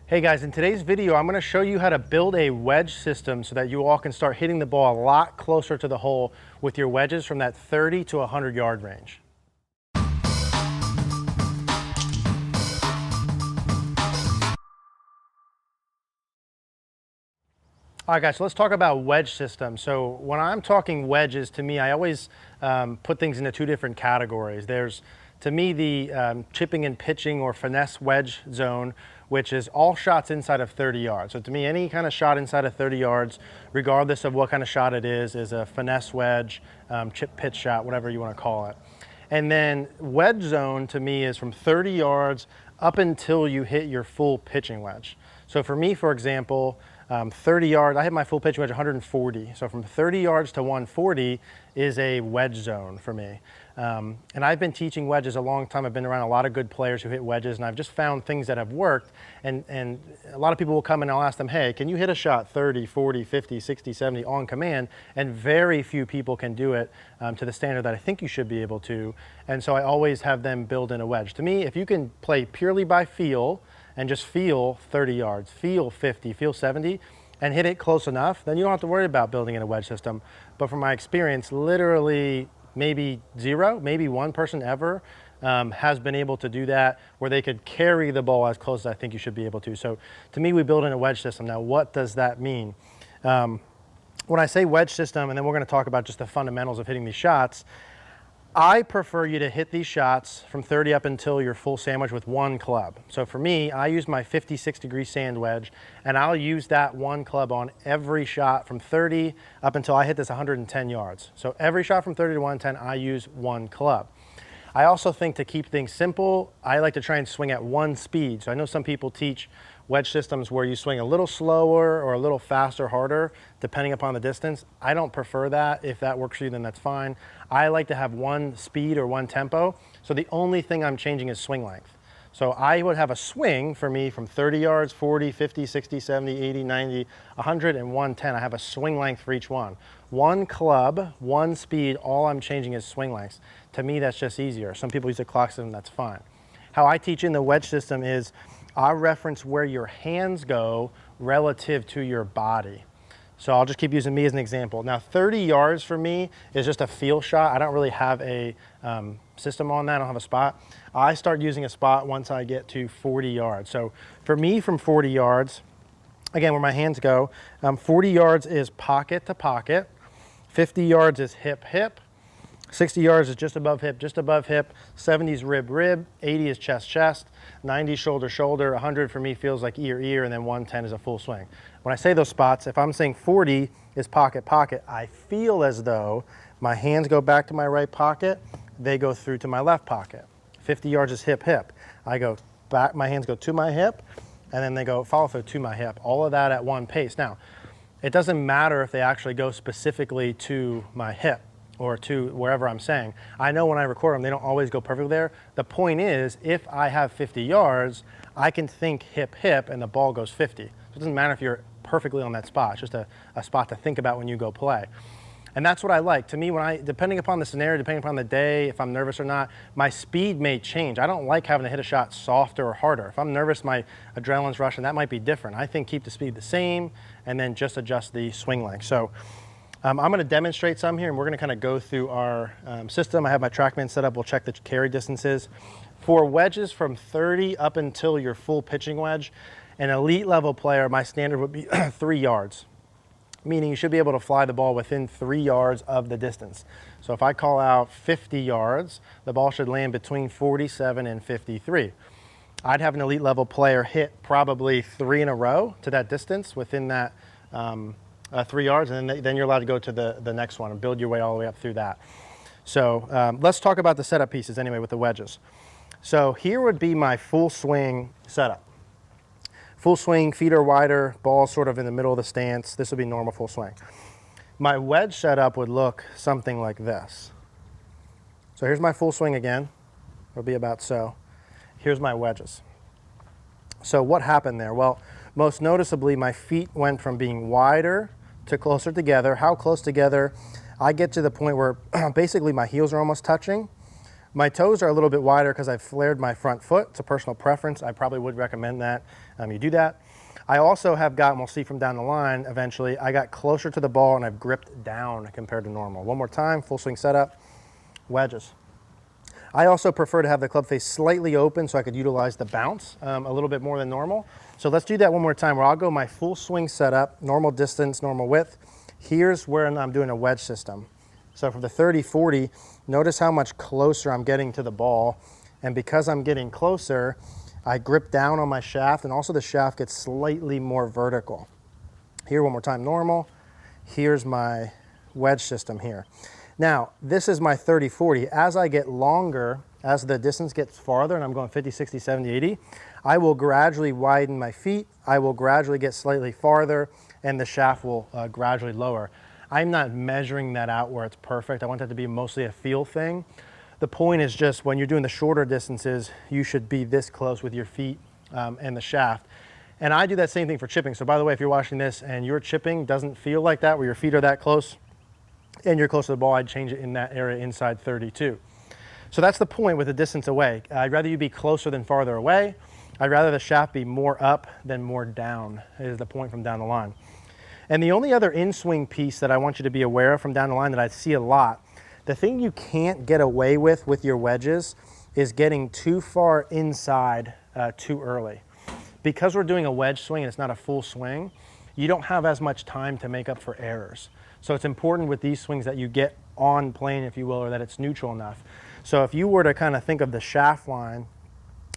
Hey guys, in today's video, I'm going to show you how to build a wedge system so that you all can start hitting the ball a lot closer to the hole with your wedges from that 30 to 100 yard range. All right guys, so let's talk about wedge system. So when I'm talking wedges, to me, I always put things into two different categories. There's, to me, the chipping and pitching or finesse wedge zone, which is all shots inside of 30 yards. So to me, any kind of shot inside of 30 yards, regardless of what kind of shot it is a finesse wedge, chip pitch shot, whatever you want to call it. And then wedge zone to me is from 30 yards up until you hit your full pitching wedge. So for me, for example, 30 yards, I hit my full pitching wedge 140. So from 30 yards to 140 is a wedge zone for me. And I've been teaching wedges a long time. I've been around a lot of good players who hit wedges, and I've just found things that have worked. And a lot of people will come and I'll ask them, hey, can you hit a shot 30, 40, 50, 60, 70 on command? And very few people can do it to the standard that I think you should be able to. And so I always have them build in a wedge. To me, if you can play purely by feel, and just feel 30 yards, feel 50, feel 70, and hit it close enough, then you don't have to worry about building in a wedge system. But from my experience, literally maybe zero, maybe one person ever has been able to do that where they could carry the ball as close as I think you should be able to. So to me, we build in a wedge system. Now, what does that mean? When I say wedge system, and then we're going to talk about just the fundamentals of hitting these shots, I prefer you to hit these shots from 30 up until your full sandwich with one club. So for me, I use my 56-degree sand wedge, and I'll use that one club on every shot from 30 up until I hit this 110 yards. So every shot from 30 to 110, I use one club. I also think to keep things simple, I like to try and swing at one speed. So I know some people teach wedge systems where you swing a little slower or a little faster, harder, depending upon the distance. I don't prefer that. If that works for you, then that's fine. I like to have one speed or one tempo. So the only thing I'm changing is swing length. So I would have a swing for me from 30 yards, 40, 50, 60, 70, 80, 90, 100, and 110. I have a swing length for each one. One club, one speed, all I'm changing is swing lengths. To me, that's just easier. Some people use a clock system, that's fine. How I teach in the wedge system is I reference where your hands go relative to your body. So I'll just keep using me as an example. Now 30 yards for me is just a feel shot. I don't really have a system on that. I don't have a spot. I start using a spot once I get to 40 yards. So for me from 40 yards, again, where my hands go, 40 yards is pocket to pocket. 50 yards is hip, hip. 60 yards is just above hip, 70 is rib, rib, 80 is chest, chest, 90 shoulder, shoulder, 100 for me feels like ear, ear, and then 110 is a full swing. When I say those spots, if I'm saying 40 is pocket, pocket, I feel as though my hands go back to my right pocket, they go through to my left pocket. 50 yards is hip, hip. I go back, my hands go to my hip, and then they go follow through to my hip. All of that at one pace. Now, it doesn't matter if they actually go specifically to my hip or to wherever I'm saying. I know when I record them, they don't always go perfectly there. The point is, if I have 50 yards, I can think hip, hip, and the ball goes 50. So it doesn't matter if you're perfectly on that spot. It's just a spot to think about when you go play. And that's what I like. To me, depending upon the scenario, depending upon the day, if I'm nervous or not, my speed may change. I don't like having to hit a shot softer or harder. If I'm nervous, my adrenaline's rushing, that might be different. I think keep the speed the same and then just adjust the swing length. So I'm going to demonstrate some here, and we're going to kind of go through our system. I have my TrackMan set up. We'll check the carry distances. For wedges from 30 up until your full pitching wedge, an elite level player, my standard would be 3 yards, meaning you should be able to fly the ball within 3 yards of the distance. So if I call out 50 yards, the ball should land between 47 and 53. I'd have an elite level player hit probably 3 in a row to that distance within that 3 yards, and then you're allowed to go to the next one and build your way all the way up through that. So let's talk about the setup pieces anyway with the wedges. So here would be my full swing setup. Full swing, feet are wider, ball sort of in the middle of the stance. This would be normal full swing. My wedge setup would look something like this. So here's my full swing again. It'll be about so. Here's my wedges. So what happened there? Well, most noticeably, my feet went from being wider to closer together. How close together? I get to the point where basically my heels are almost touching, My toes are a little bit wider because I've flared my front foot. It's a personal preference. I probably would recommend that you do that. I also have gotten, we'll see from down the line eventually, I got closer to the ball and I've gripped down compared to normal. One more time, full swing setup, wedges. I also prefer to have the club face slightly open so I could utilize the bounce a little bit more than normal. So let's do that one more time where I'll go my full swing setup, normal distance, normal width. Here's where I'm doing a wedge system. So for the 30-40, notice how much closer I'm getting to the ball. And because I'm getting closer, I grip down on my shaft, and also the shaft gets slightly more vertical. Here, one more time, normal. Here's my wedge system here. Now, this is my 30-40. As I get longer, as the distance gets farther, and I'm going 50, 60, 70, 80, I will gradually widen my feet. I will gradually get slightly farther, and the shaft will gradually lower. I'm not measuring that out where it's perfect. I want that to be mostly a feel thing. The point is just when you're doing the shorter distances, you should be this close with your feet and the shaft. And I do that same thing for chipping. So by the way, if you're watching this and your chipping doesn't feel like that, where your feet are that close and you're close to the ball, I'd change it in that area inside 32. So that's the point with the distance away. I'd rather you be closer than farther away. I'd rather the shaft be more up than more down, is the point from down the line. And the only other in-swing piece that I want you to be aware of from down the line that I see a lot, the thing you can't get away with your wedges is getting too far inside too early. Because we're doing a wedge swing and it's not a full swing, you don't have as much time to make up for errors. So it's important with these swings that you get on plane, if you will, or that it's neutral enough. So if you were to kind of think of the shaft line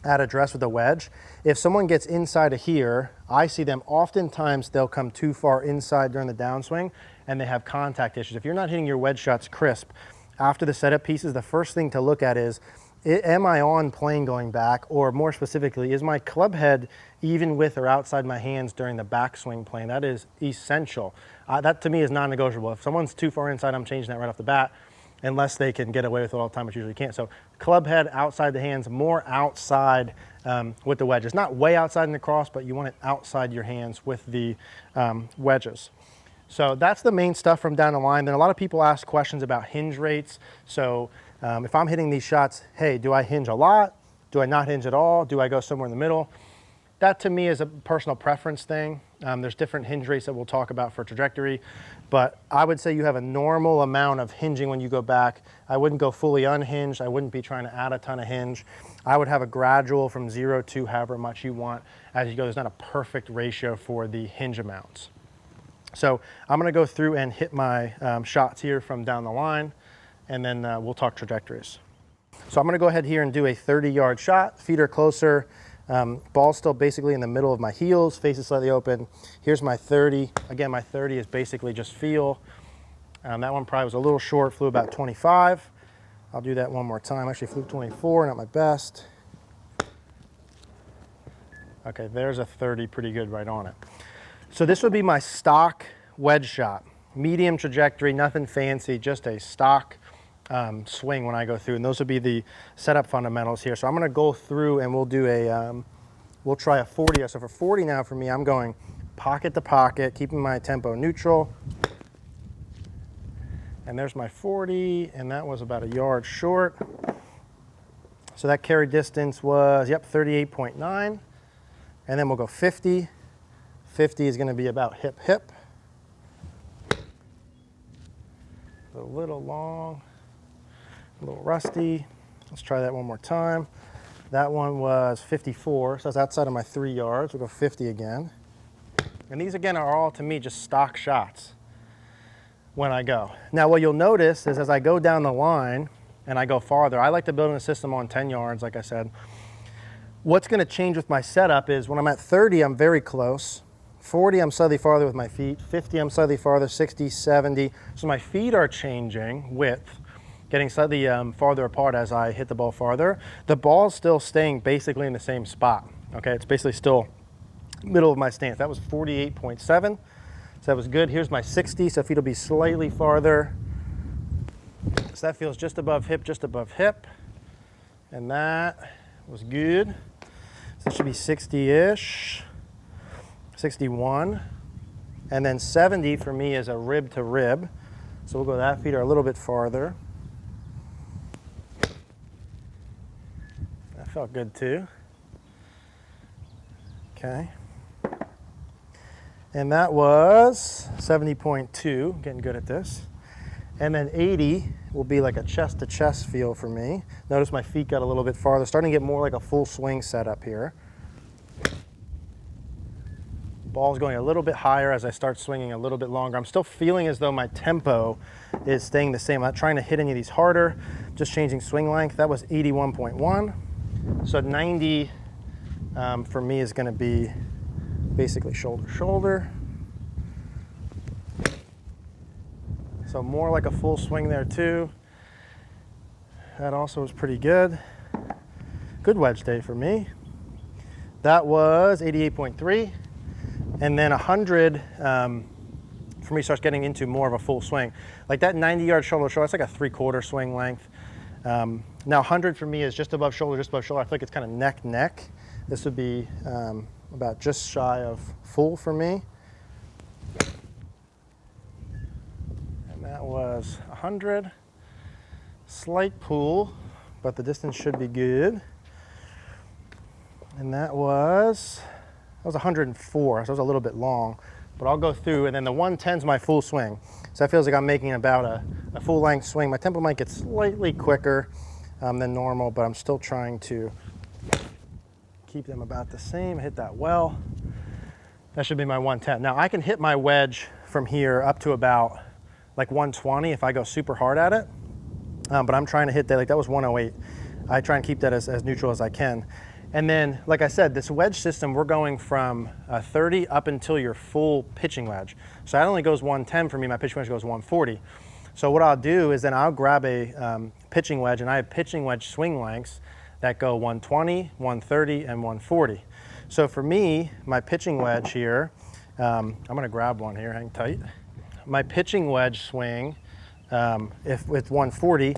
at address with a wedge, if someone gets inside of here, I see them oftentimes they'll come too far inside during the downswing and they have contact issues. If you're not hitting your wedge shots crisp, after the setup pieces, the first thing to look at is, am I on plane going back? Or more specifically, is my club head even with or outside my hands during the backswing plane? That is essential. That to me is non-negotiable. If someone's too far inside, I'm changing that right off the bat, unless they can get away with it all the time, which usually can't. So club head outside the hands, more outside with the wedges. Not way outside in the cross, but you want it outside your hands with the wedges. So that's the main stuff from down the line. Then a lot of people ask questions about hinge rates. So if I'm hitting these shots, hey, do I hinge a lot? Do I not hinge at all? Do I go somewhere in the middle? That to me is a personal preference thing. There's different hinge rates that we'll talk about for trajectory, but I would say you have a normal amount of hinging when you go back. I wouldn't go fully unhinged. I wouldn't be trying to add a ton of hinge. I would have a gradual from 0 to however much you want as you go. There's not a perfect ratio for the hinge amounts. So I'm going to go through and hit my shots here from down the line, and then we'll talk trajectories. So I'm going to go ahead here and do a 30-yard shot. Feet are closer. Ball's still basically in the middle of my heels, face is slightly open. Here's my 30. Again, my 30 is basically just feel. That one probably was a little short, flew about 25. I'll do that one more time. Actually flew 24, not my best. Okay, there's a 30, pretty good right on it. So this would be my stock wedge shot. Medium trajectory, nothing fancy, just a stock swing when I go through. And those would be the setup fundamentals here. So I'm gonna go through and we'll do a, we'll try a 40. So for 40 now for me, I'm going pocket to pocket, keeping my tempo neutral. And there's my 40, and that was about a yard short. So that carry distance was, yep, 38.9. And then we'll go 50. 50 is gonna be about hip, hip. A little long, a little rusty. Let's try that one more time. That one was 54, so that's outside of my 3 yards. We'll go 50 again. And these again are all to me just stock shots when I go. Now what you'll notice is as I go down the line and I go farther, I like to build in a system on 10 yards, like I said. What's gonna change with my setup is when I'm at 30, I'm very close. 40, I'm slightly farther with my feet. 50, I'm slightly farther. 60, 70. So my feet are changing width, getting slightly farther apart as I hit the ball farther. The ball's still staying basically in the same spot. Okay, it's basically still middle of my stance. That was 48.7, so that was good. Here's my 60, so feet will be slightly farther. So that feels just above hip, and that was good. So that should be 60-ish. 61, and then 70 for me is a rib to rib. So we'll go that, feet are a little bit farther. felt good too. Okay. And that was 70.2, getting good at this. And then 80 will be like a chest to chest feel for me. Notice my feet got a little bit farther, starting to get more like a full swing setup here. Ball's going a little bit higher as I start swinging a little bit longer. I'm still feeling as though my tempo is staying the same. I'm not trying to hit any of these harder, just changing swing length. That was 81.1. So 90 for me is going to be basically shoulder shoulder. So more like a full swing there too. That also was pretty good. Good wedge day for me. That was 88.3. And then 100 for me starts getting into more of a full swing. Like that 90-yard shoulder shoulder, that's like a 3/4 swing length. Now 100 for me is just above shoulder, just above shoulder. I feel like it's kind of neck neck. This would be about just shy of full for me. And that was 100. Slight pull, but the distance should be good. And that was 104, so it was a little bit long. But I'll go through, and then the 110 is my full swing. So that feels like I'm making about a full length swing. My tempo might get slightly quicker than normal, but I'm still trying to keep them about the same. Hit that well. That should be my 110. Now I can hit my wedge from here up to about like 120 if I go super hard at it. But I'm trying to hit that, like that was 108. I try and keep that as neutral as I can. And then, like I said, this wedge system, we're going from 30 up until your full pitching wedge. So that only goes 110 for me, my pitching wedge goes 140. So what I'll do is then I'll grab a pitching wedge, and I have pitching wedge swing lengths that go 120, 130, and 140. So for me, my pitching wedge here, I'm gonna grab one here, hang tight. My pitching wedge swing, if with 140,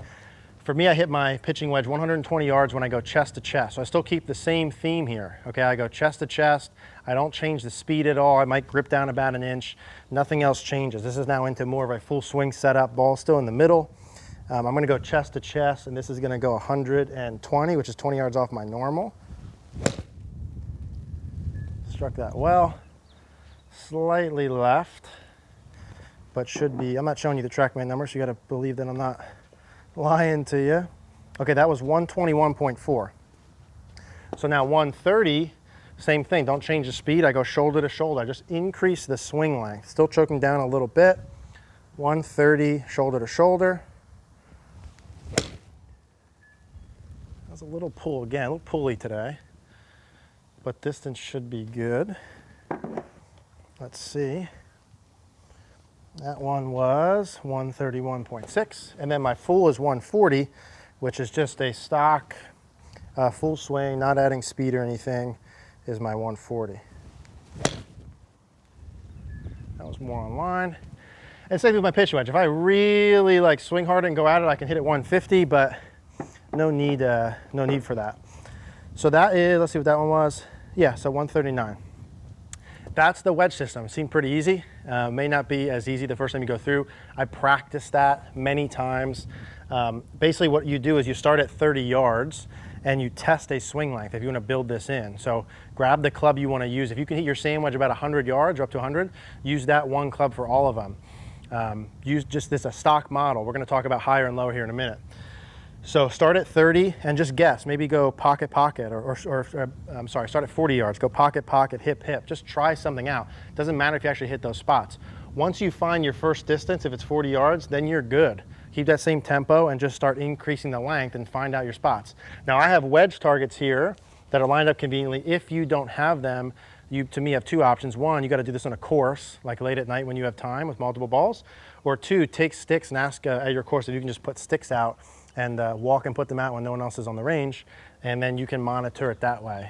for me, I hit my pitching wedge 120 yards when I go chest to chest. So I still keep the same theme here. Okay, I go chest to chest. I don't change the speed at all. I might grip down about an inch. Nothing else changes. This is now into more of a full swing setup. Ball still in the middle. I'm gonna go chest to chest, and this is gonna go 120, which is 20 yards off my normal. Struck that well. Slightly left, but should be, I'm not showing you the TrackMan number, so you gotta believe that I'm not lying to you. Okay, that was 121.4. So now 130, same thing, don't change the speed. I go shoulder to shoulder. I just increase the swing length. Still choking down a little bit. 130, shoulder to shoulder. That was a little pull again, a little pulley today. But distance should be good. Let's see. That one was 131.6, and then my full is 140, which is just a stock full swing, not adding speed or anything, is my 140. That was more on line. And same with my pitch wedge. If I really like swing hard and go at it, I can hit it 150, but no need for that. So that is, let's see what that one was. Yeah, so 139. That's the wedge system. It seemed pretty easy. May not be as easy the first time you go through. I practiced that many times. Basically what you do is you start at 30 yards and you test a swing length if you want to build this in. So grab the club you want to use. If you can hit your sand wedge about 100 yards or up to 100, use that one club for all of them. Use just this a stock model. We're going to talk about higher and lower here in a minute. So start at 30 and just guess. Maybe go pocket, pocket, or I'm sorry, start at 40 yards. Go pocket, pocket, hip, hip. Just try something out. Doesn't matter if you actually hit those spots. Once you find your first distance, if it's 40 yards, then you're good. Keep that same tempo and just start increasing the length and find out your spots. Now I have wedge targets here that are lined up conveniently. If you don't have them, you, to me, have two options. One, you got to do this on a course, like late at night when you have time with multiple balls. Or two, take sticks and ask at your course if you can just put sticks out and walk and put them out when no one else is on the range, and then you can monitor it that way.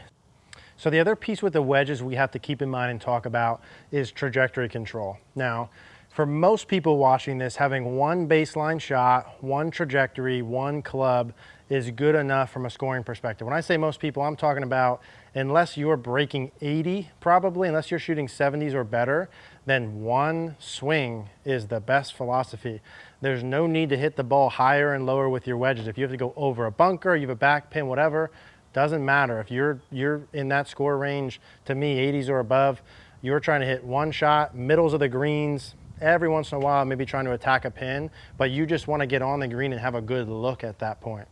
So the other piece with the wedges we have to keep in mind and talk about is trajectory control. Now, for most people watching this, having one baseline shot, one trajectory, one club is good enough from a scoring perspective. When I say most people, I'm talking about unless you're breaking 80, probably, unless you're shooting 70s or better, then one swing is the best philosophy. There's no need to hit the ball higher and lower with your wedges. If you have to go over a bunker, you have a back pin, whatever, Doesn't matter if you're in that score range. To me, 80s or above, you're trying to hit one shot, middles of the greens, every once in a while maybe trying to attack a pin, but you just want to get on the green and have a good look at that point.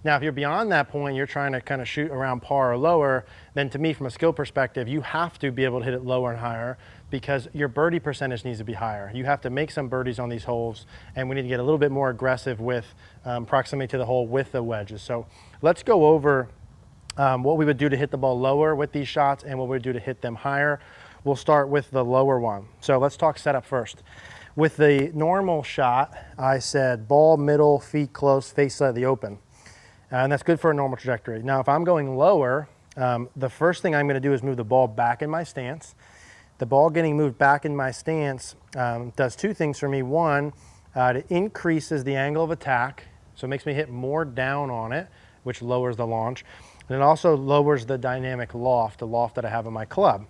Now, if you're beyond that point, you're trying to kind of shoot around par or lower, then to me, from a skill perspective, you have to be able to hit it lower and higher because your birdie percentage needs to be higher. You have to make some birdies on these holes, and we need to get a little bit more aggressive with proximity to the hole with the wedges. So let's go over what we would do to hit the ball lower with these shots and what we would do to hit them higher. We'll start with the lower one. So let's talk setup first. With the normal shot, I said ball middle, feet close, face slightly open. And that's good for a normal trajectory. Now, if I'm going lower, the first thing I'm going to do is move the ball back in my stance. The ball getting moved back in my stance does two things for me. One, it increases the angle of attack, so it makes me hit more down on it, which lowers the launch. And it also lowers the dynamic loft, the loft that I have in my club,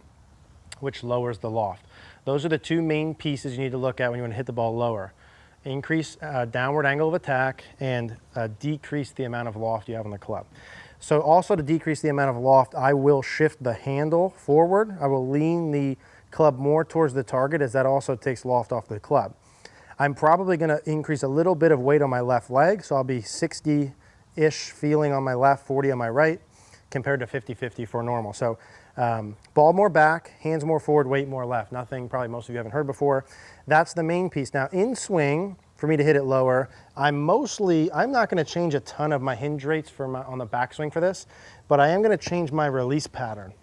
which lowers the loft. Those are the two main pieces you need to look at when you want to hit the ball lower. Increase downward angle of attack and decrease the amount of loft you have on the club. So also to decrease the amount of loft, I will shift the handle forward. I will lean the club more towards the target as that also takes loft off the club. I'm probably going to increase a little bit of weight on my left leg, so I'll be 60-ish feeling on my left, 40 on my right, compared to 50-50 for normal. So ball more back, hands more forward, weight more left. Nothing probably most of you haven't heard before. That's the main piece. Now in swing, for me to hit it lower, I'm not going to change a ton of my hinge rates on the backswing for this, but I am going to change my release pattern.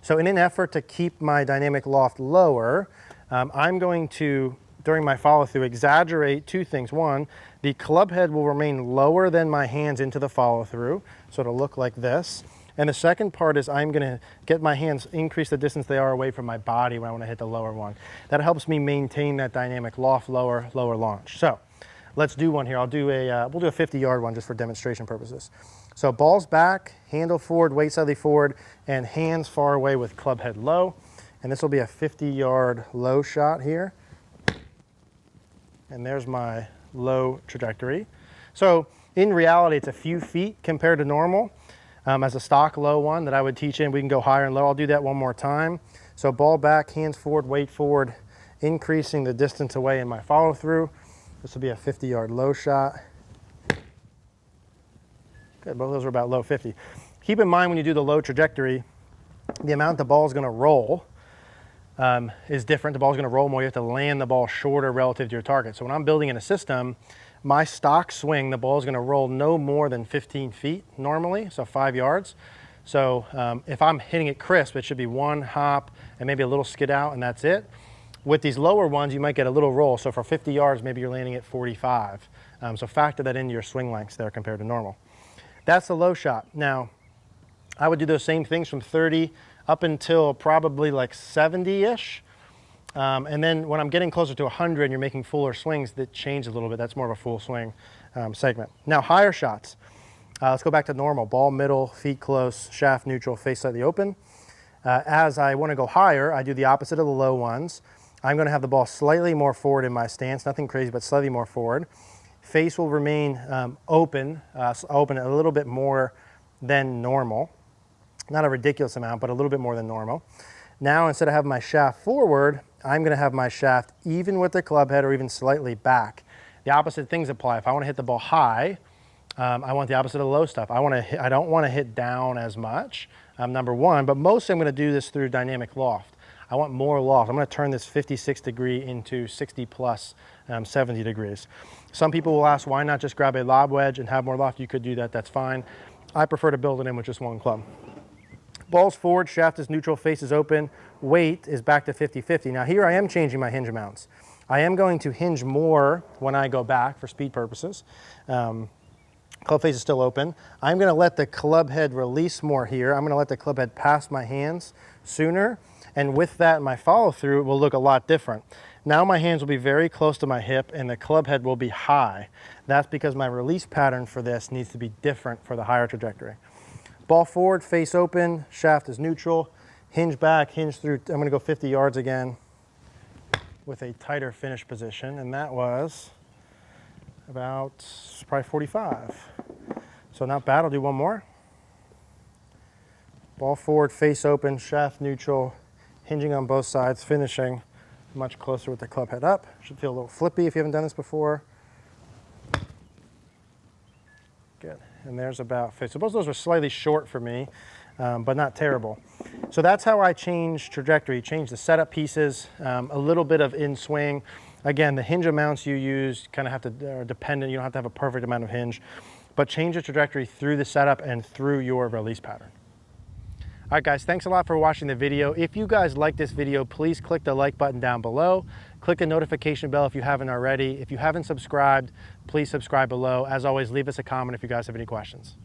So in an effort to keep my dynamic loft lower, I'm going to, during my follow through, exaggerate two things. One, the club head will remain lower than my hands into the follow through, so it'll look like this. And the second part is I'm gonna get my hands, increase the distance they are away from my body when I wanna hit the lower one. That helps me maintain that dynamic loft, lower launch. So let's do one here. We'll do a 50-yard one just for demonstration purposes. So balls back, handle forward, weight slightly forward, and hands far away with club head low. And this will be a 50-yard low shot here. And there's my low trajectory. So in reality, it's a few feet compared to normal. As a stock low one that I would teach in, we can go higher and low. I'll do that one more time. So ball back, hands forward, weight forward, increasing the distance away in my follow through. This will be a 50-yard low shot. Good, both of those are about low 50. Keep in mind when you do the low trajectory, the amount the ball is going to roll is different. The ball is going to roll more. You have to land the ball shorter relative to your target. So when I'm building in a system, my stock swing, the ball is going to roll no more than 15 feet normally, so 5 yards. So if I'm hitting it crisp, it should be one hop and maybe a little skid out, and that's it. With these lower ones, you might get a little roll. So for 50 yards, maybe you're landing at 45. So factor that into your swing lengths there compared to normal. That's the low shot. Now, I would do those same things from 30 up until probably like 70-ish. And then when I'm getting closer to 100 and you're making fuller swings, that change a little bit. That's more of a full swing segment. Now higher shots. Let's go back to normal. Ball middle, feet close, shaft neutral, face slightly open. As I want to go higher, I do the opposite of the low ones. I'm going to have the ball slightly more forward in my stance. Nothing crazy, but slightly more forward. Face will remain open a little bit more than normal. Not a ridiculous amount, but a little bit more than normal. Now, instead of having my shaft forward, I'm going to have my shaft even with the club head or even slightly back. The opposite things apply. If I want to hit the ball high, I want the opposite of the low stuff. I don't want to hit down as much, number one, but mostly I'm going to do this through dynamic loft. I want more loft. I'm going to turn this 56 degree into 60 plus 70 degrees. Some people will ask, why not just grab a lob wedge and have more loft? You could do that, that's fine. I prefer to build it in with just one club. Ball's forward, shaft is neutral, face is open, weight is back to 50-50. Now here I am changing my hinge amounts. I am going to hinge more when I go back for speed purposes. Club face is still open. I'm going to let the club head release more here. I'm going to let the club head pass my hands sooner. And with that, my follow through will look a lot different. Now my hands will be very close to my hip and the club head will be high. That's because my release pattern for this needs to be different for the higher trajectory. Ball forward, face open, shaft is neutral, hinge back, hinge through. I'm going to go 50 yards again with a tighter finish position, and that was about probably 45. So not bad. I'll do one more. Ball forward, face open, shaft neutral, hinging on both sides, finishing much closer with the club head up. Should feel a little flippy if you haven't done this before. Good, and there's about 50. So both of those were slightly short for me, but not terrible. So that's how I change trajectory, change the setup pieces, a little bit of in swing. Again, the hinge amounts you use kind of have to, are dependent. You don't have to have a perfect amount of hinge, but change the trajectory through the setup and through your release pattern. All right, guys, thanks a lot for watching the video. If you guys like this video, please click the like button down below. Click the notification bell if you haven't already. If you haven't subscribed, please subscribe below. As always, leave us a comment if you guys have any questions.